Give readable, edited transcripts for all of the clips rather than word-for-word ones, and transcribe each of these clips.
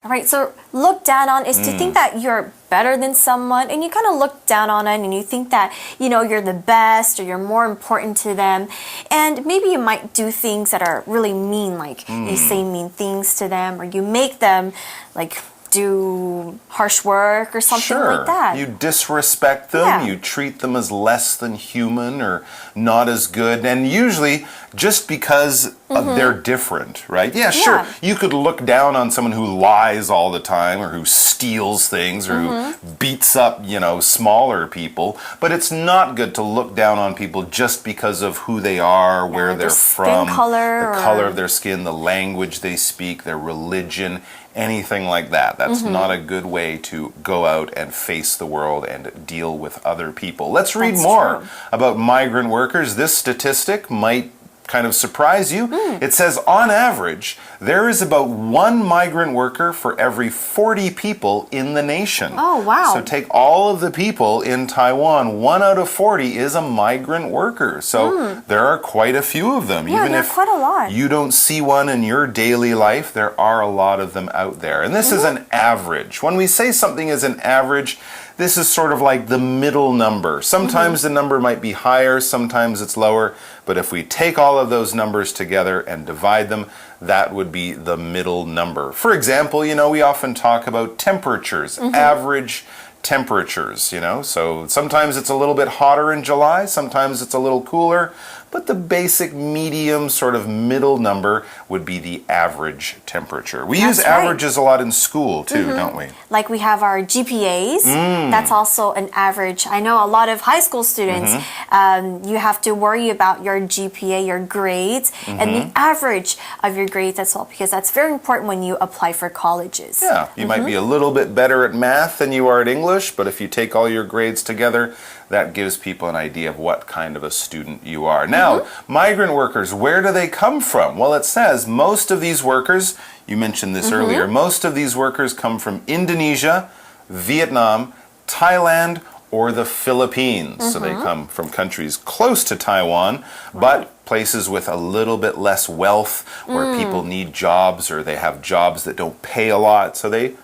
All right, so look down on is to think that you're better than someone, and you kind of look down on it and you think that, you're the best or you're more important to them. And maybe you might do things that are really mean, like you say mean things to them or you make them like do harsh work or something like that. You disrespect them, you treat them as less than human or not as good, and usually just because they're different, right? Yeah, sure, you could look down on someone who lies all the time or who steals things or who beats up, smaller people, but it's not good to look down on people just because of who they are, where they're from, the color of their skin, the language they speak, their religion, anything like that. That's not a good way to go out and face the world and deal with other people. Let's read more about migrant workers. This statistic might kind of surprise you. It says on average, there is about one migrant worker for every 40 people in the nation. Oh, wow. So take all of the people in Taiwan, 1 out of 40 is a migrant worker. So there are quite a few of them. Yeah, even there are if quite a lot. you don't see one in your daily life, there are a lot of them out there. And this is an average. When we say something is an average, this is sort of like the middle number. Sometimes the number might be higher, sometimes it's lower, but if we take all of those numbers together and divide them, that would be the middle number. For example, we often talk about temperatures, average temperatures, so sometimes it's a little bit hotter in July, sometimes it's a little cooler, but the basic medium sort of middle number would be the average temperature. We use averages a lot in school too, don't we? Like we have our GPAs, that's also an average. I know a lot of high school students, you have to worry about your GPA, your grades, and the average of your grades as well, because that's very important when you apply for colleges. Yeah, you might be a little bit better at math than you are at English, but if you take all your grades together, that gives people an idea of what kind of a student you are. Now, migrant workers, where do they come from? Well, it says most of these workers, you mentioned this earlier, most of these workers come from Indonesia, Vietnam, Thailand, or the Philippines. So they come from countries close to Taiwan, but places with a little bit less wealth, where people need jobs or they have jobs that don't pay a lot. So they,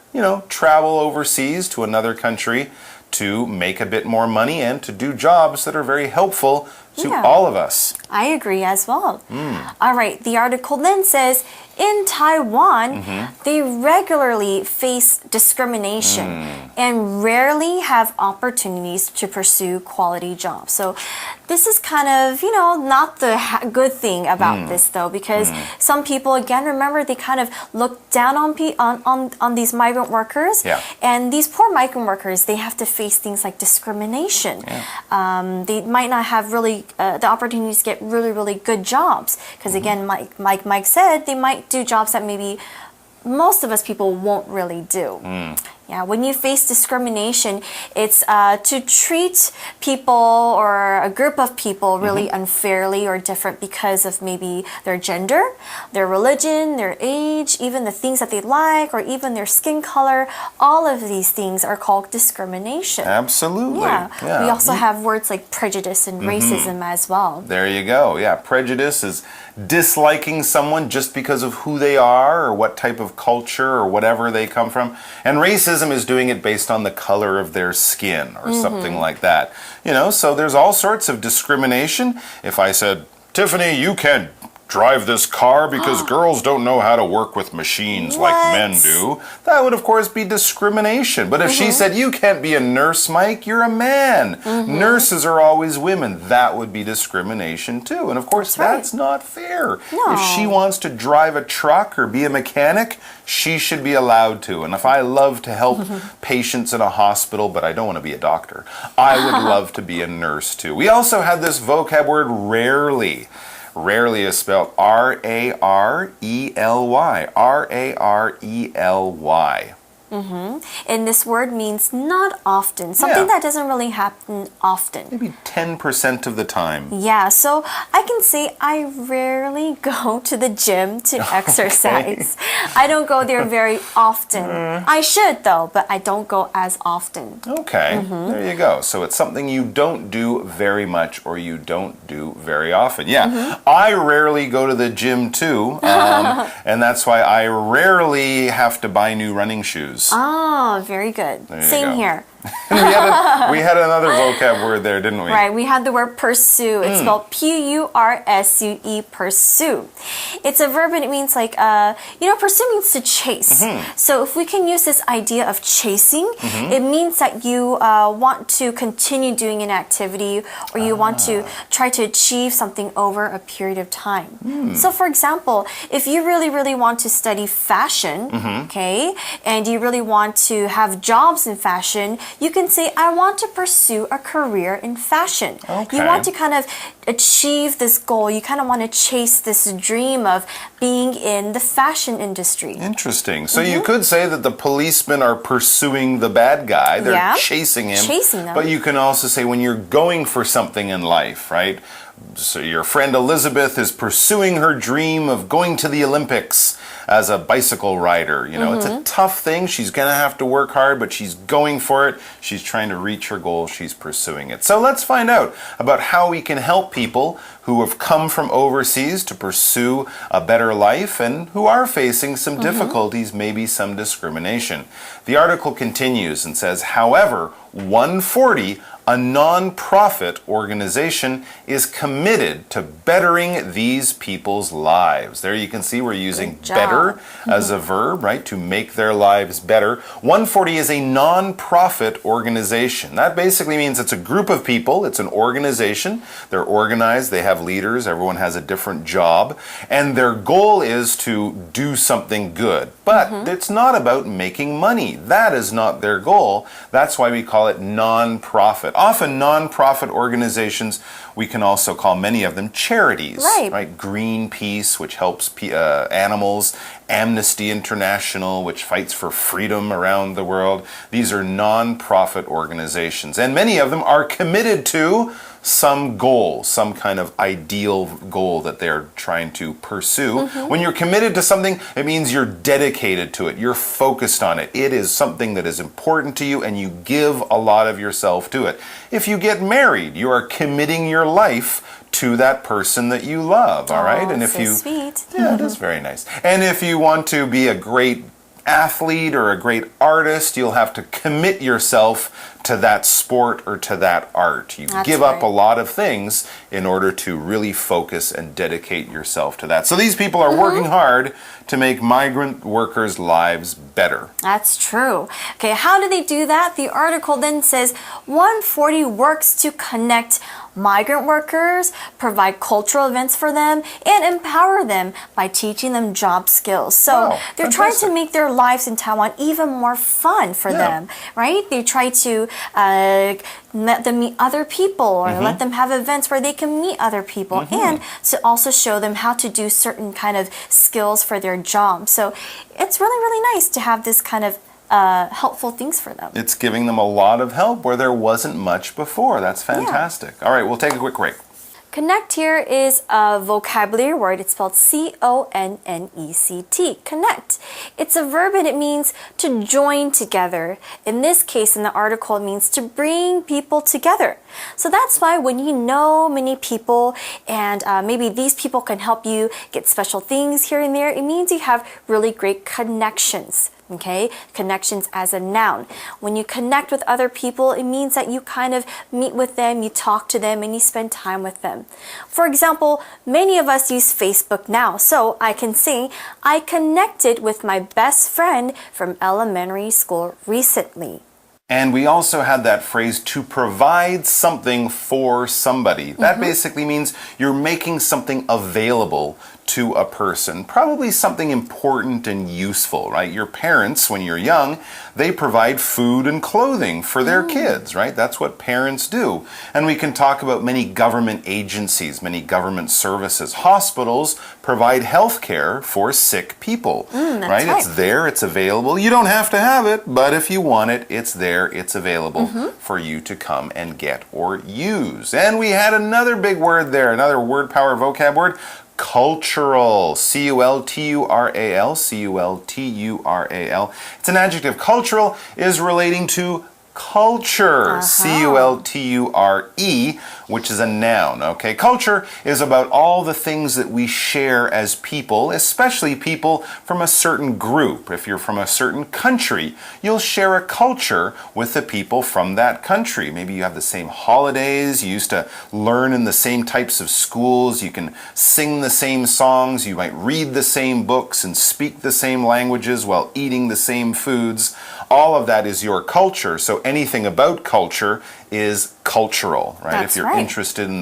travel overseas to another country to make a bit more money and to do jobs that are very helpful to all of us. I agree as well. All right, the article then says, in Taiwan, they regularly face discrimination and rarely have opportunities to pursue quality jobs. So this is kind of, not the good thing about this though, because some people, again, remember, they kind of look down on these migrant workers. And these poor migrant workers, they have to face things like discrimination. They might not have really the opportunities to get really, really good jobs. Because again, like Mike said, they might do jobs that maybe most of us people won't really do. Yeah, when you face discrimination, it's to treat people or a group of people really unfairly or different because of maybe their gender, their religion, their age, even the things that they like, or even their skin color. All of these things are called discrimination. Absolutely. Yeah. We also have words like prejudice and racism as well. There you go. Yeah, prejudice is disliking someone just because of who they are or what type of culture or whatever they come from. And racism is doing it based on the color of their skin or something like that. So there's all sorts of discrimination. If I said, Tiffany, you can't drive this car because girls don't know how to work with machines like men do, that would of course be discrimination. But if she said, you can't be a nurse, Mike, you're a man. Nurses are always women, that would be discrimination too. And of course that's not fair. No. If she wants to drive a truck or be a mechanic, she should be allowed to. And if I love to help patients in a hospital, but I don't want to be a doctor, I would love to be a nurse too. We also have this vocab word rarely. Rarely is spelled R-A-R-E-L-Y. R-A-R-E-L-Y. And this word means not often, something that doesn't really happen often. Maybe 10% of the time. Yeah, so I can say I rarely go to the gym to exercise. I don't go there very often. I should though, but I don't go as often. Okay, there you go. So it's something you don't do very much or you don't do very often. Yeah, I rarely go to the gym too, and that's why I rarely have to buy new running shoes. Oh, very good. Same here. we had another vocab word there, didn't we? Right, we had the word pursue. It's spelled P-U-R-S-U-E, pursue. It's a verb and it means like, pursue means to chase. So if we can use this idea of chasing, it means that you want to continue doing an activity or you want to try to achieve something over a period of time. So for example, if you really, really want to study fashion, okay, and you really want to have jobs in fashion, you can say, I want to pursue a career in fashion. Okay. You want to kind of achieve this goal. You kind of want to chase this dream of being in the fashion industry. Interesting. So you could say that the policemen are pursuing the bad guy. They're chasing him. Chasing them. But you can also say when you're going for something in life, right? So your friend Elizabeth is pursuing her dream of going to the Olympics as a bicycle rider. You know, it's a tough thing. She's going to have to work hard, but she's going for it. She's trying to reach her goal. She's pursuing it. So let's find out about how we can help people who have come from overseas to pursue a better life and who are facing some difficulties, maybe some discrimination. The article continues and says, however, One-Forty, a non-profit organization, is committed to bettering these people's lives. There you can see we're using better as a verb, right, to make their lives better. One-Forty is a non-profit organization. That basically means it's a group of people, it's an organization. They're organized, they have leaders, everyone has a different job, and their goal is to do something good. But it's not about making money. That is not their goal. That's why we call it non-profit. Often non-profit organizations, we can also call many of them charities. Right? Greenpeace, which helps animals, Amnesty International, which fights for freedom around the world. These are non-profit organizations, and many of them are committed to some goal, some kind of ideal goal that they're trying to pursue. When you're committed to something, it means you're dedicated to it. You're focused on it. It is something that is important to you and you give a lot of yourself to it. If you get married, you are committing your life to that person that you love, all right? And if so sweet. Yeah, it is very nice. And if you want to be a great athlete or a great artist, you'll have to commit yourself to that sport or to that art. You give up a lot of things in order to really focus and dedicate yourself to that. So these people are working hard to make migrant workers' lives better. That's true. Okay, how do they do that? The article then says One-Forty works to connect migrant workers, provide cultural events for them, and empower them by teaching them job skills. So they're trying to make their lives in Taiwan even more fun for them, right? They try to let them meet other people or let them have events where they can meet other people and to also show them how to do certain kind of skills for their job. So it's really, really nice to have this kind of helpful things for them. It's giving them a lot of help where there wasn't much before. That's fantastic. All right, we'll take a quick break. Connect here is a vocabulary word. It's spelled C-O-N-N-E-C-T. Connect. It's a verb and it means to join together. In this case, in the article, it means to bring people together. So that's why when you know many people and maybe these people can help you get special things here and there, it means you have really great connections. Okay, connections as a noun. When you connect with other people, it means that you kind of meet with them, you talk to them, and you spend time with them. For example, many of us use Facebook now, so I can say, I connected with my best friend from elementary school recently. And we also had that phrase, to provide something for somebody. That basically means you're making something available to a person, probably something important and useful, right? Your parents, when you're young, they provide food and clothing for their kids, right? That's what parents do. And we can talk about many government agencies, many government services. Hospitals provide health care for sick people, right? It's there, it's available. You don't have to have it, but if you want it, it's there, it's available for you to come and get or use. And we had another big word there, another word power vocab word, cultural. C-U-L-T-U-R-A-L. C-U-L-T-U-R-A-L. It's an adjective. Cultural is relating to culture. C-U-L-T-U-R-E, which is a noun, okay? Culture is about all the things that we share as people, especially people from a certain group. If you're from a certain country, you'll share a culture with the people from that country. Maybe you have the same holidays, you used to learn in the same types of schools, you can sing the same songs, you might read the same books and speak the same languages while eating the same foods. All of that is your culture. So anything about culture is cultural, right? That's if you're interested in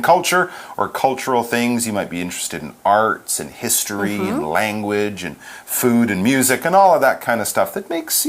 culture or cultural things, you might be interested in arts and history and language and food and music and all of that kind of stuff that makes,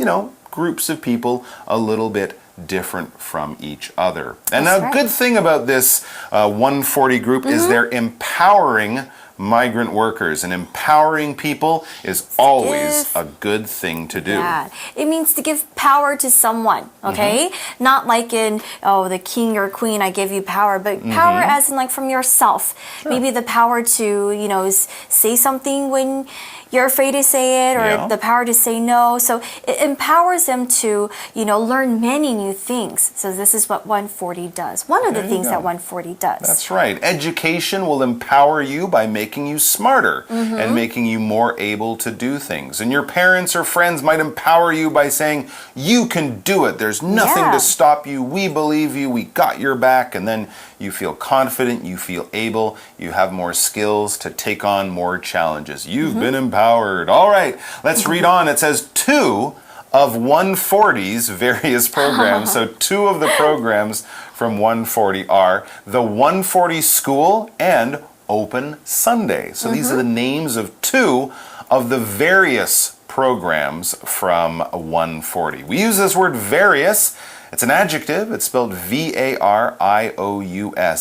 groups of people a little bit different from each other. And now, good thing about this 140 group is they're empowering migrant workers, and empowering people is always a good thing to do. Yeah, it means to give power to someone, okay? Not like in, the king or queen, I give you power, but power as in like from yourself. Sure. Maybe the power to, say something when you're afraid to say it, or the power to say no. So it empowers them to, learn many new things. So this is what 140 does. One of the things that 140 does. That's right. Education will empower you by making you smarter and making you more able to do things. And your parents or friends might empower you by saying, you can do it. There's nothing to stop you. We believe you. We got your back. And then you feel confident. You feel able. You have more skills to take on more challenges. You've been empowered. All right, let's read on. It says 2 of 140's various programs. So 2 of the programs from 140 are the 140 School and Open Sunday. So these are the names of 2 of the various programs from 140. We use this word various. It's an adjective. It's spelled V-A-R-I-O-U-S.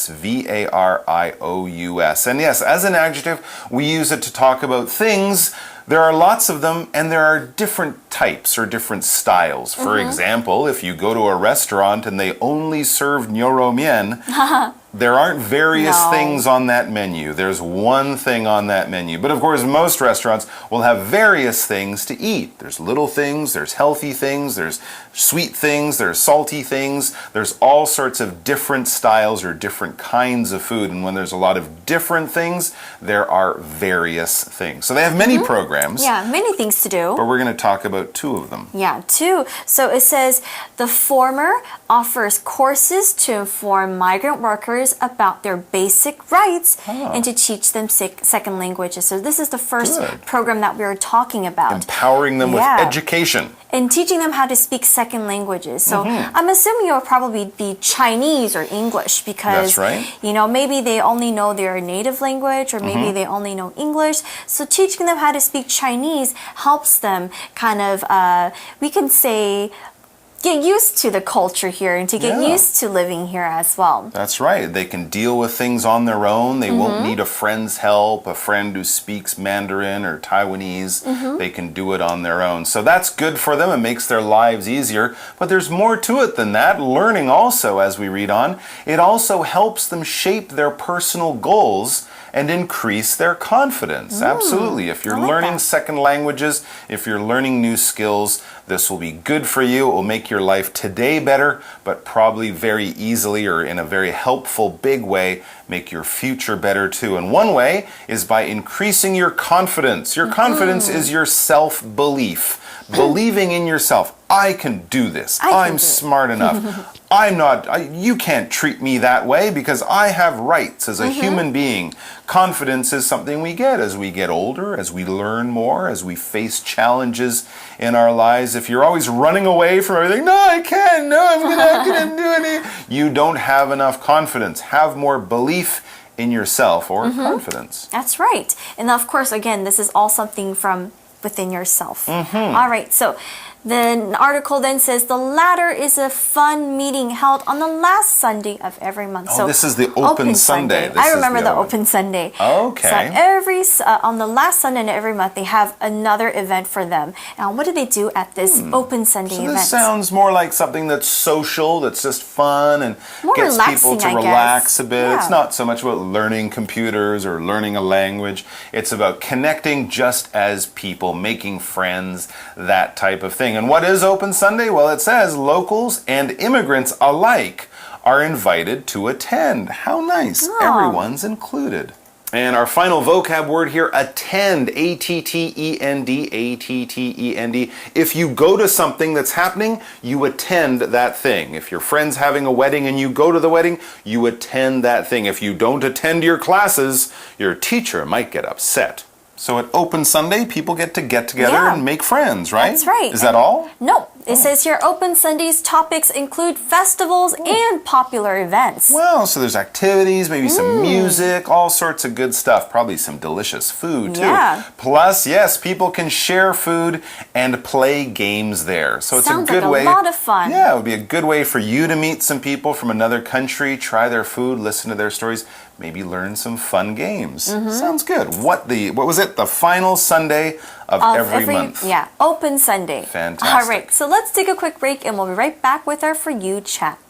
V-A-R-I-O-U-S. And yes, as an adjective, we use it to talk about things. There are lots of them, and there are different types or different styles. For example, if you go to a restaurant and they only serve nyoromian, there aren't various things on that menu. There's one thing on that menu. But of course, most restaurants will have various things to eat. There's little things, there's healthy things, there's sweet things, there's salty things. There's all sorts of different styles or different kinds of food. And when there's a lot of different things, there are various things. So they have many programs. Yeah, many things to do. But we're going to talk about 2 of them. Yeah, 2. So it says the former offers courses to inform migrant workers about their basic rights and to teach them second languages. So this is the first program that we were talking about. Empowering them with education. And teaching them how to speak second languages. So I'm assuming it will probably be Chinese or English because, maybe they only know their native language or maybe they only know English. So teaching them how to speak Chinese helps them kind of, we can say, get used to the culture here and to get used to living here as well. That's right. They can deal with things on their own. They won't need a friend's help, a friend who speaks Mandarin or Taiwanese. They can do it on their own. So that's good for them. It makes their lives easier. But there's more to it than that. Learning also, as we read on, it also helps them shape their personal goals and increase their confidence. Absolutely. If you're learning second languages, if you're learning new skills, this will be good for you. It will make your life today better, but probably very easily or in a very helpful, big way, make your future better too. And one way is by increasing your confidence. Your confidence is your self-belief. Believing in yourself. I can do this. I'm smart enough. You can't treat me that way because I have rights as a human being. Confidence is something we get as we get older, as we learn more, as we face challenges in our lives. If you're always running away from everything, no, I can't, no, I'm not gonna do anything. You don't have enough confidence. Have more belief in yourself or confidence. That's right. And of course, again, this is all something from within yourself. All right, so the article then says the latter is a fun meeting held on the last Sunday of every month. So this is the open Sunday. I remember the open Sunday. Okay. So on the last Sunday in every month, they have another event for them. Now, what do they do at this open Sunday event? This sounds more like something that's social, that's just fun and more gets people relaxing, to I relax guess. a bit. Yeah. It's not so much about learning computers or learning a language. It's about connecting just as people, making friends, that type of thing. And what is Open Sunday? Well, it says locals and immigrants alike are invited to attend. How nice. Everyone's included. And our final vocab word here, attend, A-T-T-E-N-D, A-T-T-E-N-D. If you go to something that's happening, you attend that thing. If your friend's having a wedding and you go to the wedding, you attend that thing. If you don't attend your classes, your teacher might get upset. So at Open Sunday, people get together and make friends, right? That's right. Is that all? No. It says here, Open Sunday's topics include festivals and popular events. Well, so there's activities, maybe some music, all sorts of good stuff. Probably some delicious food, too. Yeah. Plus, yes, people can share food and play games there. So it's Sounds a good like way. a lot of fun. Yeah, it would be a good way for you to meet some people from another country, try their food, listen to their stories, maybe learn some fun games. Sounds good. What was it? The final Sunday of every month. Yeah, Open Sunday. Fantastic. All right, so let's take a quick break and we'll be right back with our For You chat.